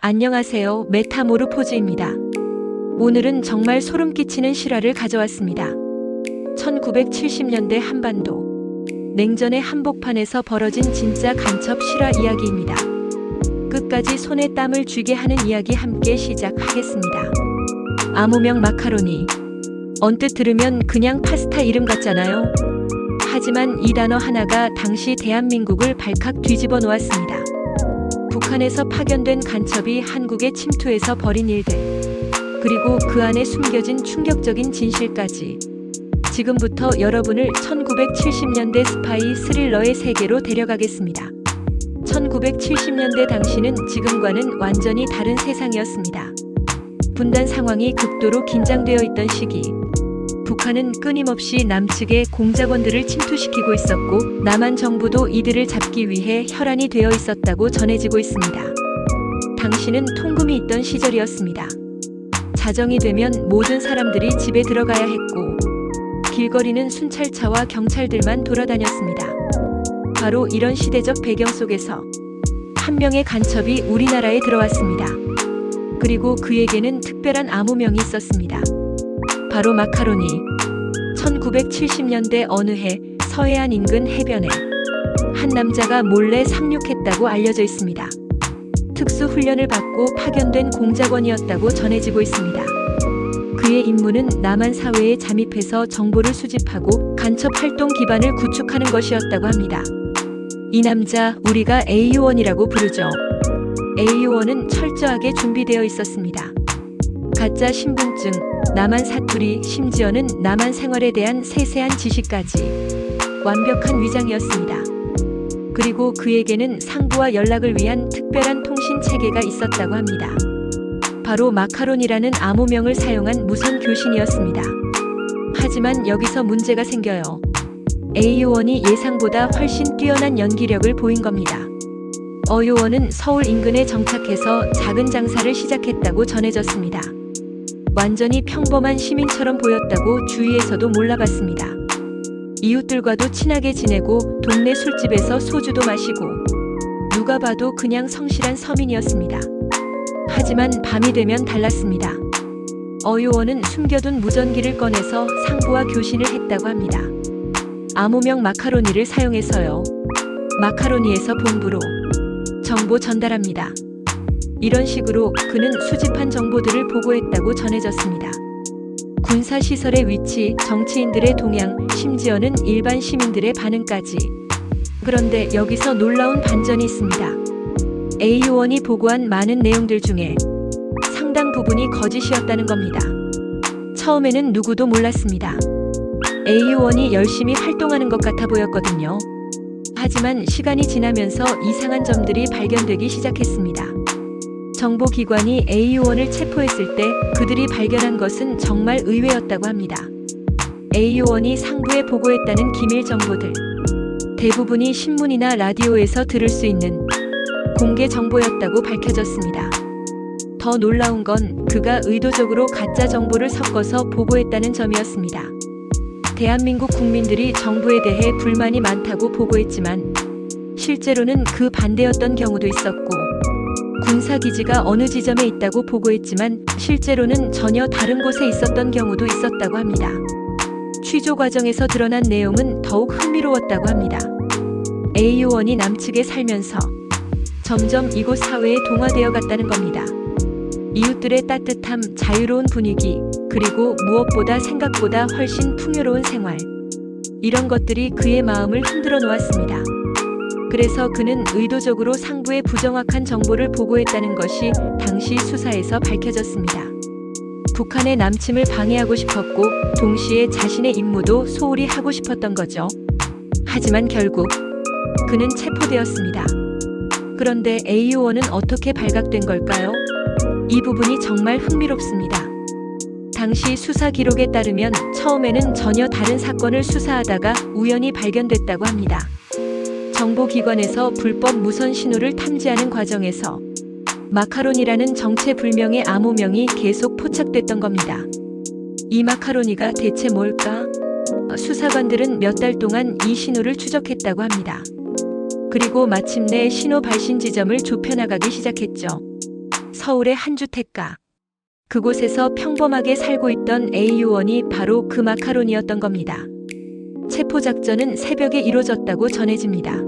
안녕하세요. 메타모르포즈입니다. 오늘은 정말 소름 끼치는 실화를 가져왔습니다. 1970년대 한반도 냉전의 한복판에서 벌어진 진짜 간첩 실화 이야기입니다. 끝까지 손에 땀을 쥐게 하는 이야기 함께 시작하겠습니다. 암호명 마카로니. 언뜻 들으면 그냥 파스타 이름 같잖아요. 하지만 이 단어 하나가 당시 대한민국을 발칵 뒤집어 놓았습니다. 북한에서 파견된 간첩이 한국에 침투해서 벌인 일들, 그리고 그 안에 숨겨진 충격적인 진실까지. 지금부터 여러분을 1970년대 스파이 스릴러의 세계로 데려가겠습니다. 1970년대 당시는 지금과는 완전히 다른 세상이었습니다. 분단 상황이 극도로 긴장되어 있던 시기, 북한은 끊임없이 남측의 공작원들을 침투시키고 있었고 남한 정부도 이들을 잡기 위해 혈안이 되어 있었다고 전해지고 있습니다. 당시는 통금이 있던 시절이었습니다. 자정이 되면 모든 사람들이 집에 들어가야 했고 길거리는 순찰차와 경찰들만 돌아다녔습니다. 바로 이런 시대적 배경 속에서 한 명의 간첩이 우리나라에 들어왔습니다. 그리고 그에게는 특별한 암호명이 있었습니다. 바로 마카로니. 1970년대 어느 해 서해안 인근 해변에 한 남자가 몰래 상륙했다고 알려져 있습니다. 특수 훈련을 받고 파견된 공작원이었다고 전해지고 있습니다. 그의 임무는 남한 사회에 잠입해서 정보를 수집하고 간첩 활동 기반을 구축하는 것이었다고 합니다. 이 남자 우리가 AU1이라고 부르죠. AU1은 철저하게 준비되어 있었습니다. 가짜 신분증, 남한 사투리, 심지어는 남한 생활에 대한 세세한 지식까지 완벽한 위장이었습니다. 그리고 그에게는 상부와 연락을 위한 특별한 통신 체계가 있었다고 합니다. 바로 마카론이라는 암호명을 사용한 무선 교신이었습니다. 하지만 여기서 문제가 생겨요. AU1이 예상보다 훨씬 뛰어난 연기력을 보인 겁니다. AU1은 서울 인근에 정착해서 작은 장사를 시작했다고 전해졌습니다. 완전히 평범한 시민처럼 보였다고 주위에서도 몰라봤습니다. 이웃들과도 친하게 지내고 동네 술집에서 소주도 마시고 누가 봐도 그냥 성실한 서민이었습니다. 하지만 밤이 되면 달랐습니다. AU1은 숨겨둔 무전기를 꺼내서 상부와 교신을 했다고 합니다. 암호명 마카로니를 사용해서요. 마카로니에서 본부로 정보 전달합니다. 이런 식으로 그는 수집한 정보들을 보고했다고 전해졌습니다. 군사시설의 위치, 정치인들의 동향, 심지어는 일반 시민들의 반응까지. 그런데 여기서 놀라운 반전이 있습니다. AU1이 보고한 많은 내용들 중에 상당 부분이 거짓이었다는 겁니다. 처음에는 누구도 몰랐습니다. AU1이 열심히 활동하는 것 같아 보였거든요. 하지만 시간이 지나면서 이상한 점들이 발견되기 시작했습니다. 정보기관이 AU1을 체포했을 때 그들이 발견한 것은 정말 의외였다고 합니다. AU1이 상부에 보고했다는 기밀 정보들. 대부분이 신문이나 라디오에서 들을 수 있는 공개 정보였다고 밝혀졌습니다. 더 놀라운 건 그가 의도적으로 가짜 정보를 섞어서 보고했다는 점이었습니다. 대한민국 국민들이 정부에 대해 불만이 많다고 보고했지만 실제로는 그 반대였던 경우도 있었고 군사기지가 어느 지점에 있다고 보고했지만 실제로는 전혀 다른 곳에 있었던 경우도 있었다고 합니다. 취조 과정에서 드러난 내용은 더욱 흥미로웠다고 합니다. AU1이 남측에 살면서 점점 이곳 사회에 동화되어 갔다는 겁니다. 이웃들의 따뜻함, 자유로운 분위기, 그리고 무엇보다 생각보다 훨씬 풍요로운 생활. 이런 것들이 그의 마음을 흔들어 놓았습니다. 그래서 그는 의도적으로 상부에 부정확한 정보를 보고했다는 것이 당시 수사에서 밝혀졌습니다. 북한의 남침을 방해하고 싶었고 동시에 자신의 임무도 소홀히 하고 싶었던 거죠. 하지만 결국 그는 체포되었습니다. 그런데 AU1은 어떻게 발각된 걸까요? 이 부분이 정말 흥미롭습니다. 당시 수사 기록에 따르면 처음에는 전혀 다른 사건을 수사하다가 우연히 발견됐다고 합니다. 정보기관에서 불법 무선 신호를 탐지하는 과정에서 마카로니라는 정체불명의 암호명이 계속 포착됐던 겁니다. 이 마카로니가 대체 뭘까? 수사관들은 몇 달 동안 이 신호를 추적했다고 합니다. 그리고 마침내 신호 발신 지점을 좁혀나가기 시작했죠. 서울의 한 주택가. 그곳에서 평범하게 살고 있던 A 요원이 바로 그 마카론이었던 겁니다. 체포작전은 새벽에 이루어졌다고 전해집니다.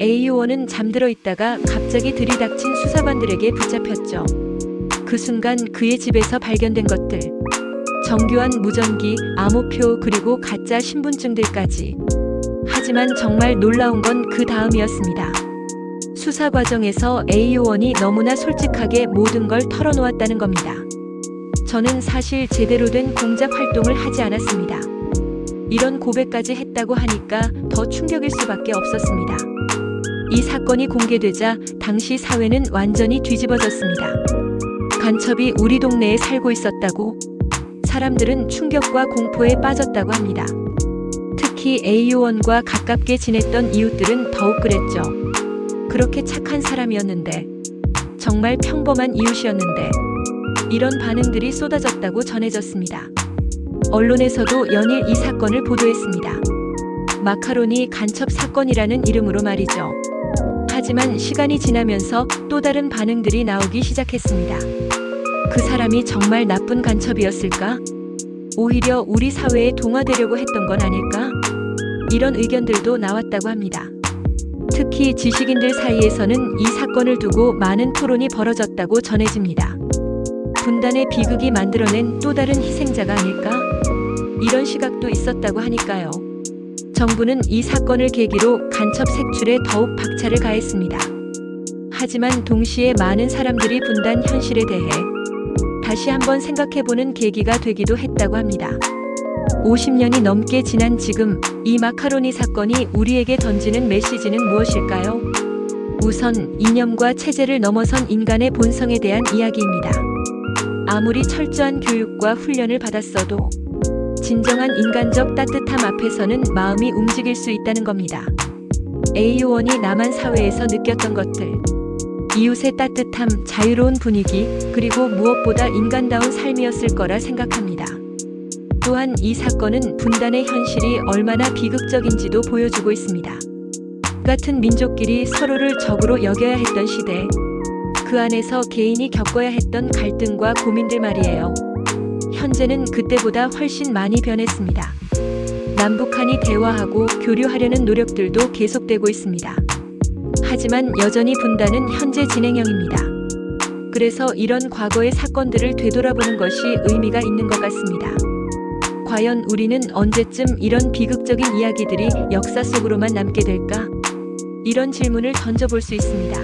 A 요원은 잠들어 있다가 갑자기 들이닥친 수사관들에게 붙잡혔죠. 그 순간 그의 집에서 발견된 것들. 정교한 무전기, 암호표 그리고 가짜 신분증들까지. 하지만 정말 놀라운 건 그 다음이었습니다. 수사 과정에서 A 요원이 너무나 솔직하게 모든 걸 털어놓았다는 겁니다. 저는 사실 제대로 된 공작 활동을 하지 않았습니다. 이런 고백까지 했다고 하니까 더 충격일 수밖에 없었습니다. 이 사건이 공개되자 당시 사회는 완전히 뒤집어졌습니다. 간첩이 우리 동네에 살고 있었다고? 사람들은 충격과 공포에 빠졌다고 합니다. 특히 A 요원과 가깝게 지냈던 이웃들은 더욱 그랬죠. 그렇게 착한 사람이었는데, 정말 평범한 이웃이었는데, 이런 반응들이 쏟아졌다고 전해졌습니다. 언론에서도 연일 이 사건을 보도했습니다. 마카로니 간첩 사건이라는 이름으로 말이죠. 하지만 시간이 지나면서 또 다른 반응들이 나오기 시작했습니다. 그 사람이 정말 나쁜 간첩이었을까? 오히려 우리 사회에 동화되려고 했던 건 아닐까? 이런 의견들도 나왔다고 합니다. 특히 지식인들 사이에서는 이 사건을 두고 많은 토론이 벌어졌다고 전해집니다. 분단의 비극이 만들어낸 또 다른 희생자가 아닐까? 이런 시각도 있었다고 하니까요. 정부는 이 사건을 계기로 간첩 색출에 더욱 박차를 가했습니다. 하지만 동시에 많은 사람들이 분단 현실에 대해 다시 한번 생각해보는 계기가 되기도 했다고 합니다. 50년이 넘게 지난 지금 이 마카로니 사건이 우리에게 던지는 메시지는 무엇일까요? 우선 이념과 체제를 넘어선 인간의 본성에 대한 이야기입니다. 아무리 철저한 교육과 훈련을 받았어도 진정한 인간적 따뜻함 앞에서는 마음이 움직일 수 있다는 겁니다. A 요원이 남한 사회에서 느꼈던 것들, 이웃의 따뜻함, 자유로운 분위기, 그리고 무엇보다 인간다운 삶이었을 거라 생각합니다. 또한 이 사건은 분단의 현실이 얼마나 비극적인지도 보여주고 있습니다. 같은 민족끼리 서로를 적으로 여겨야 했던 시대, 그 안에서 개인이 겪어야 했던 갈등과 고민들 말이에요. 현재는 그때보다 훨씬 많이 변했습니다. 남북한이 대화하고 교류하려는 노력들도 계속되고 있습니다. 하지만 여전히 분단은 현재 진행형입니다. 그래서 이런 과거의 사건들을 되돌아보는 것이 의미가 있는 것 같습니다. 과연 우리는 언제쯤 이런 비극적인 이야기들이 역사 속으로만 남게 될까? 이런 질문을 던져볼 수 있습니다.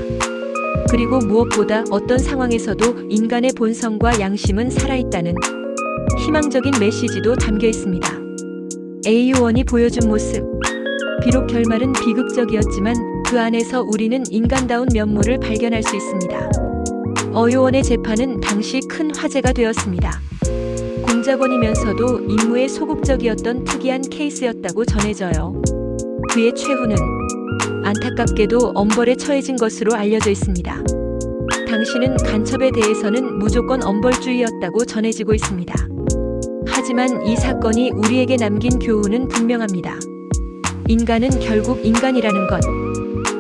그리고 무엇보다 어떤 상황에서도 인간의 본성과 양심은 살아있다는 희망적인 메시지도 담겨 있습니다. A 요원이 보여준 모습. 비록 결말은 비극적이었지만 그 안에서 우리는 인간다운 면모를 발견할 수 있습니다. 요원의 재판은 당시 큰 화제가 되었습니다. 공작원이면서도 임무에 소극적이었던 특이한 케이스였다고 전해져요. 그의 최후는 안타깝게도 엄벌에 처해진 것으로 알려져 있습니다. 당시는 간첩에 대해서는 무조건 엄벌주의였다고 전해지고 있습니다. 하지만 이 사건이 우리에게 남긴 교훈은 분명합니다. 인간은 결국 인간이라는 것.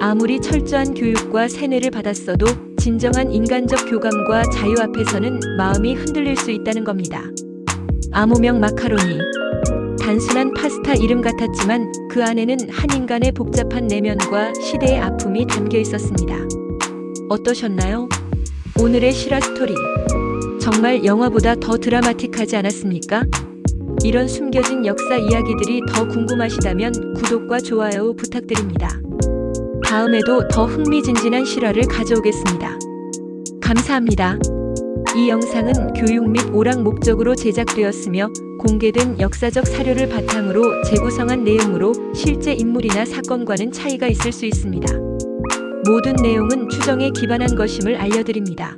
아무리 철저한 교육과 세뇌를 받았어도 진정한 인간적 교감과 자유 앞에서는 마음이 흔들릴 수 있다는 겁니다. 암호명 마카로니. 단순한 파스타 이름 같았지만 그 안에는 한 인간의 복잡한 내면과 시대의 아픔이 담겨 있었습니다. 어떠셨나요? 오늘의 실화 스토리. 정말 영화보다 더 드라마틱하지 않았습니까? 이런 숨겨진 역사 이야기들이 더 궁금하시다면 구독과 좋아요 부탁드립니다. 다음에도 더 흥미진진한 실화를 가져오겠습니다. 감사합니다. 이 영상은 교육 및 오락 목적으로 제작되었으며 공개된 역사적 사료를 바탕으로 재구성한 내용으로 실제 인물이나 사건과는 차이가 있을 수 있습니다. 모든 내용은 추정에 기반한 것임을 알려드립니다.